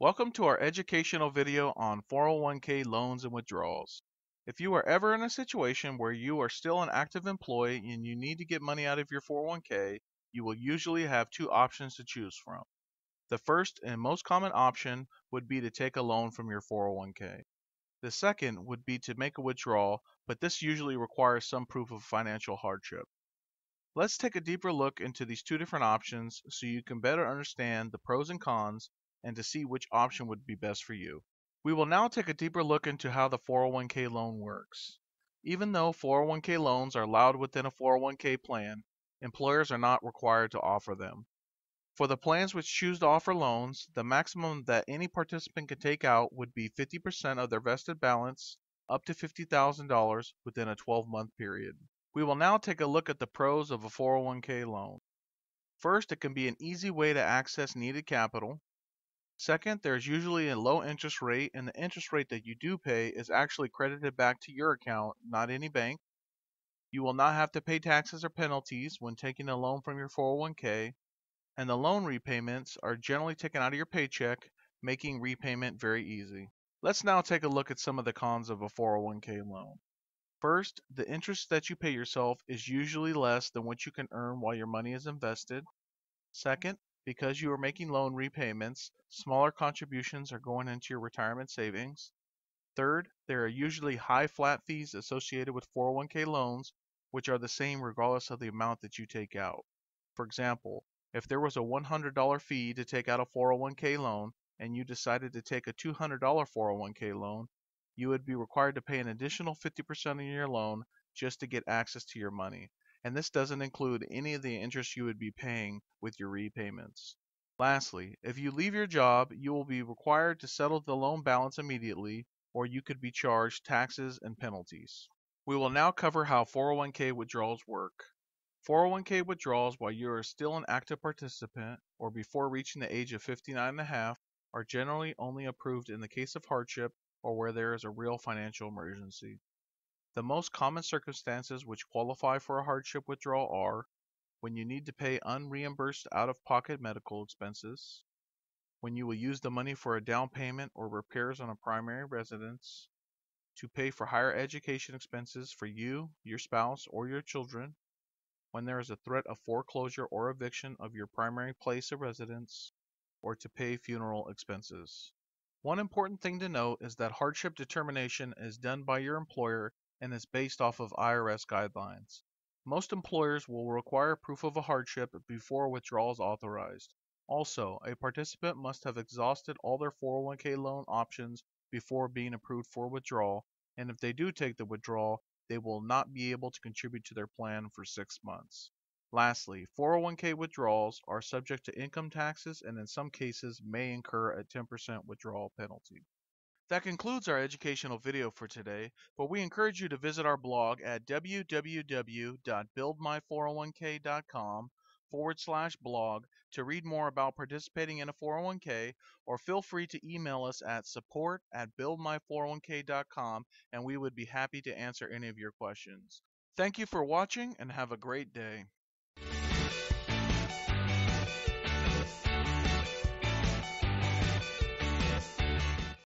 Welcome to our educational video on 401k loans and withdrawals. If you are ever in a situation where you are still an active employee and you need to get money out of your 401k, you will usually have two options to choose from. The first and most common option would be to take a loan from your 401k. The second would be to make a withdrawal, but this usually requires some proof of financial hardship. Let's take a deeper look into these two different options so you can better understand the pros and cons and to see which option would be best for you. We will now take a deeper look into how the 401k loan works. Even though 401k loans are allowed within a 401k plan, employers are not required to offer them. For the plans which choose to offer loans, the maximum that any participant can take out would be 50% of their vested balance, up to $50,000 within a 12-month period. We will now take a look at the pros of a 401k loan. First, it can be an easy way to access needed capital. Second, there's usually a low interest rate, and the interest rate that you do pay is actually credited back to your account, not any bank. You will not have to pay taxes or penalties when taking a loan from your 401k, and the loan repayments are generally taken out of your paycheck, making repayment very easy. Let's now take a look at some of the cons of a 401k loan. First, the interest that you pay yourself is usually less than what you can earn while your money is invested. Second, because you are making loan repayments, smaller contributions are going into your retirement savings. Third, there are usually high flat fees associated with 401k loans, which are the same regardless of the amount that you take out. For example, if there was a $100 fee to take out a 401k loan and you decided to take a $200 401k loan, you would be required to pay an additional 50% of your loan just to get access to your money. And this doesn't include any of the interest you would be paying with your repayments. Lastly, if you leave your job, you will be required to settle the loan balance immediately, or you could be charged taxes and penalties. We will now cover how 401k withdrawals work. 401k withdrawals while you are still an active participant or before reaching the age of 59 and a half are generally only approved in the case of hardship or where there is a real financial emergency. The most common circumstances which qualify for a hardship withdrawal are when you need to pay unreimbursed out-of-pocket medical expenses, when you will use the money for a down payment or repairs on a primary residence, to pay for higher education expenses for you, your spouse, or your children, when there is a threat of foreclosure or eviction of your primary place of residence, or to pay funeral expenses. One important thing to note is that hardship determination is done by your employer and is based off of IRS guidelines. Most employers will require proof of a hardship before withdrawal is authorized. Also, a participant must have exhausted all their 401k loan options before being approved for withdrawal, and if they do take the withdrawal, they will not be able to contribute to their plan for 6 months. Lastly, 401k withdrawals are subject to income taxes and in some cases may incur a 10% withdrawal penalty. That concludes our educational video for today, but we encourage you to visit our blog at www.buildmy401k.com/blog to read more about participating in a 401k, or feel free to email us at support@buildmy401k.com and we would be happy to answer any of your questions. Thank you for watching and have a great day.